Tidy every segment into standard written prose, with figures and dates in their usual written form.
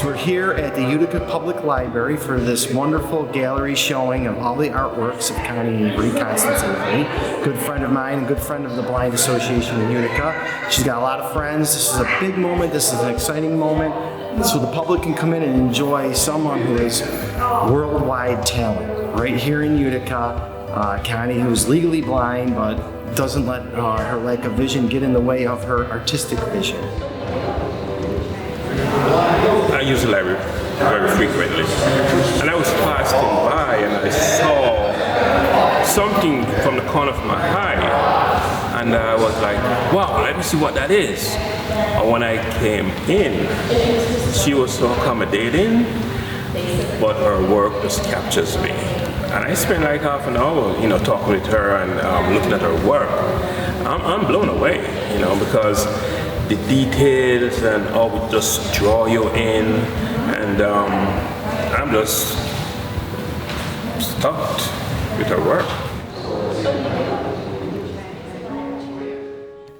So we're here at the Utica Public Library for this wonderful gallery showing of all the artworks of Connie Avery, good friend of mine and good friend of the Blind Association in Utica. She's got a lot of friends. This is a big moment. This is an exciting moment. So the public can come in and enjoy someone who is worldwide talent. Right here in Utica, Connie, who's legally blind but doesn't let her lack of vision get in the way of her artistic vision. I use the library very frequently, and I was passing by and I saw something from the corner of my eye, and I was like, wow, let me see what that is. And when I came in, she was so accommodating, but her work just captures me. And I spent like half an hour, talking with her and looking at her work. I'm blown away, because the details and how it just draw you in, and I'm just stuck with her work.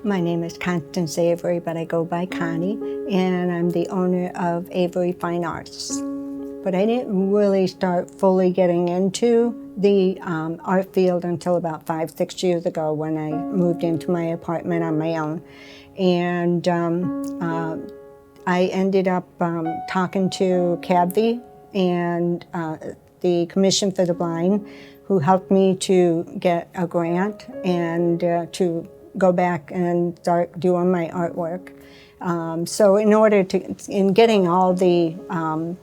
My name is Connie Avery, but I go by Connie, and I'm the owner of Avery Fine Arts. But I didn't really start fully getting into the art field until about 5-6 years ago when I moved into my apartment on my own. And I ended up talking to CABV and the Commission for the Blind, who helped me to get a grant and to go back and start doing my artwork. So in getting all the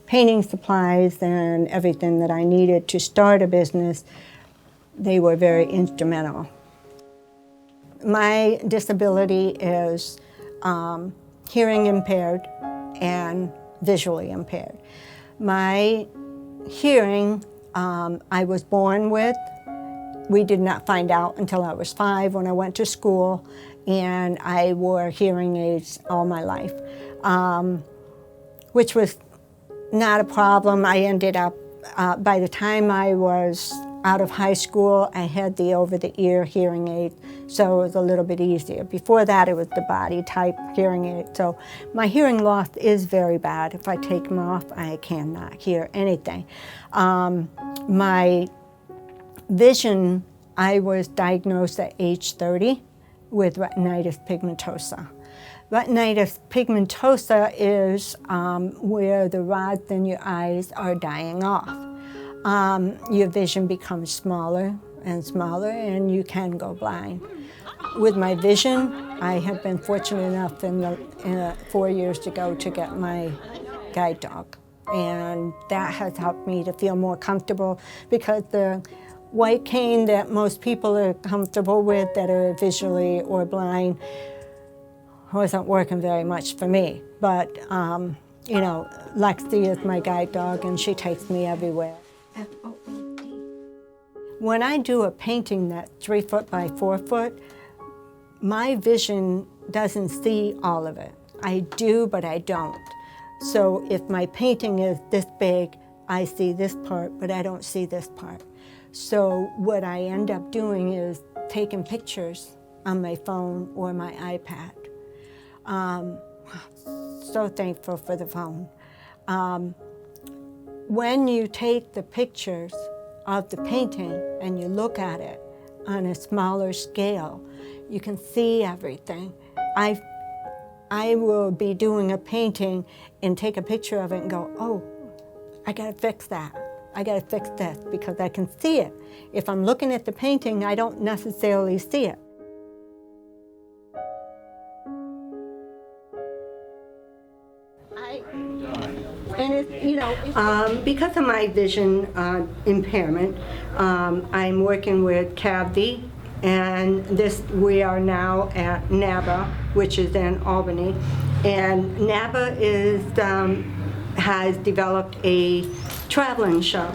painting supplies and everything that I needed to start a business, they were very instrumental. My disability is hearing impaired and visually impaired. My hearing, I was born with. We did not find out until I was 5 when I went to school, and I wore hearing aids all my life, which was not a problem. I ended up, by the time I was out of high school, I had the over-the-ear hearing aid, so it was a little bit easier. Before that, it was the body type hearing aid. So my hearing loss is very bad. If I take them off, I cannot hear anything. My vision, I was diagnosed at age 30 with retinitis pigmentosa. Retinitis pigmentosa is where the rods in your eyes are dying off. Your vision becomes smaller and smaller, and you can go blind. With my vision, I have been fortunate enough in 4 years ago to get my guide dog, and that has helped me to feel more comfortable, because the white cane that most people are comfortable with that are visually or blind wasn't working very much for me. But, Lexi is my guide dog, and she takes me everywhere. When I do a painting that's 3 foot by 4 foot, my vision doesn't see all of it. I do, but I don't. So if my painting is this big, I see this part, but I don't see this part. So what I end up doing is taking pictures on my phone or my iPad. So thankful for the phone. When you take the pictures of the painting and you look at it on a smaller scale, you can see everything. I will be doing a painting and take a picture of it and go, oh, I gotta fix that. I gotta fix this, because I can see it. If I'm looking at the painting, I don't necessarily see it. Because of my vision impairment, I'm working with CABV, and we are now at NABA, which is in Albany, and NABA has developed a traveling show,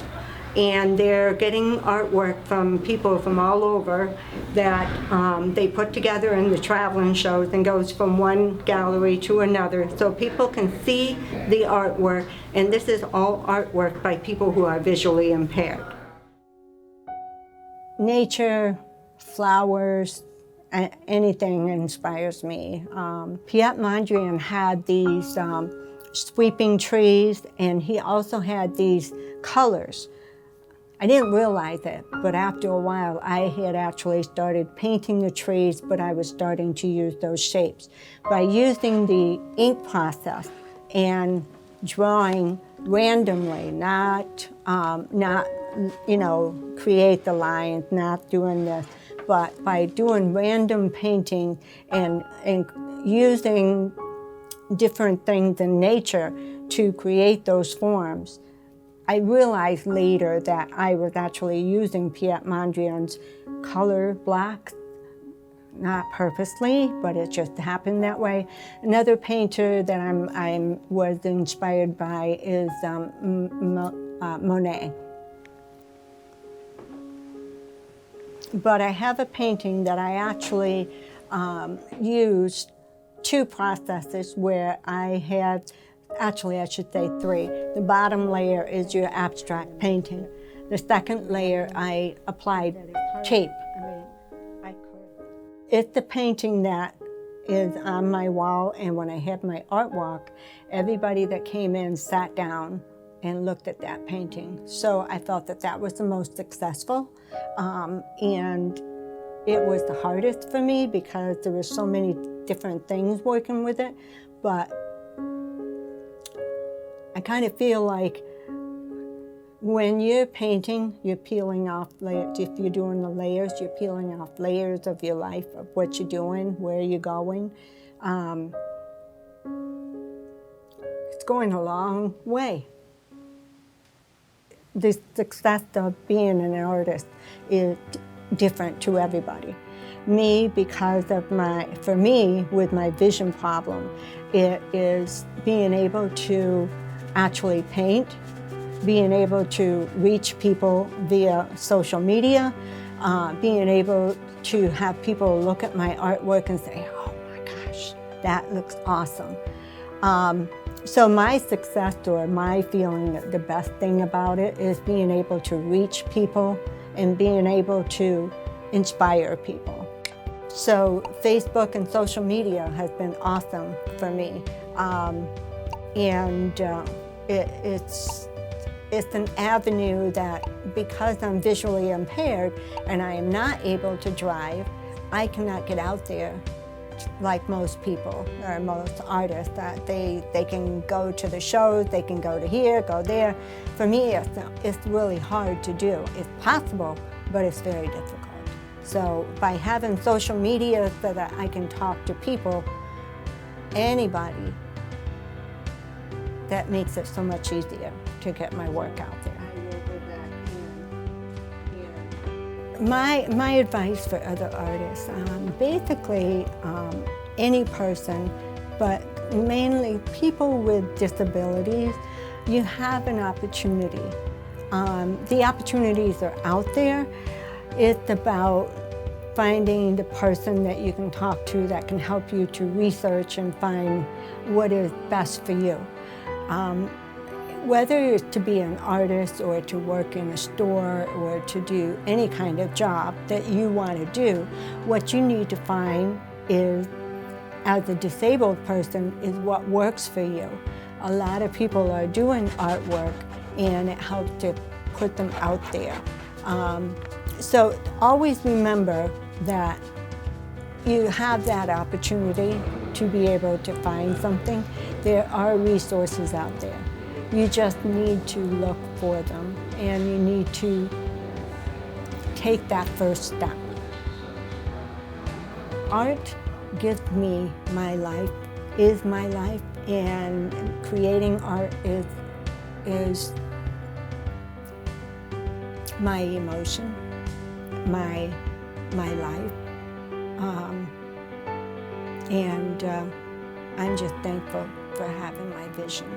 and they're getting artwork from people from all over that they put together in the traveling shows and goes from one gallery to another, so people can see the artwork, and this is all artwork by people who are visually impaired. Nature, flowers, anything inspires me. Piet Mondrian had these sweeping trees, and he also had these colors. I didn't realize it, but after a while I had actually started painting the trees, but I was starting to use those shapes. By using the ink process and drawing randomly, not create the lines, not doing this, but by doing random painting and using different things in nature to create those forms. I realized later that I was actually using Piet Mondrian's color blocks, not purposely, but it just happened that way. Another painter that I was inspired by is Monet. But I have a painting that I actually used two processes where I had, actually I should say three. The bottom layer is your abstract painting. The second layer I applied tape. It's the painting that is on my wall, and when I had my art walk, everybody that came in sat down and looked at that painting. So I felt that that was the most successful, and it was the hardest for me because there were so many different things working with it, but I kind of feel like when you're painting, you're peeling off layers. If you're doing the layers, you're peeling off layers of your life, of what you're doing, where you're going. It's going a long way. The success of being an artist is different to everybody. Me, because of for me, with my vision problem, it is being able to actually paint, being able to reach people via social media, being able to have people look at my artwork and say, oh my gosh, that looks awesome. So my success, or my feeling that the best thing about it, is being able to reach people and being able to inspire people. So Facebook and social media has been awesome for me. It's an avenue that, because I'm visually impaired and I am not able to drive, I cannot get out there like most people or most artists. That they can go to the shows, they can go to here, go there. For me, it's really hard to do. It's possible, but it's very difficult. So by having social media so that I can talk to people, anybody, that makes it so much easier to get my work out there. My advice for other artists, basically any person, but mainly people with disabilities, you have an opportunity. The opportunities are out there. It's about finding the person that you can talk to that can help you to research and find what is best for you. Whether it's to be an artist or to work in a store or to do any kind of job that you want to do, what you need to find is, as a disabled person, is what works for you. A lot of people are doing artwork and it helps to put them out there. So always remember that you have that opportunity to be able to find something. There are resources out there. You just need to look for them, and you need to take that first step. Art gives me my life, is my life, and creating art is my emotion, my life. And I'm just thankful for having my vision.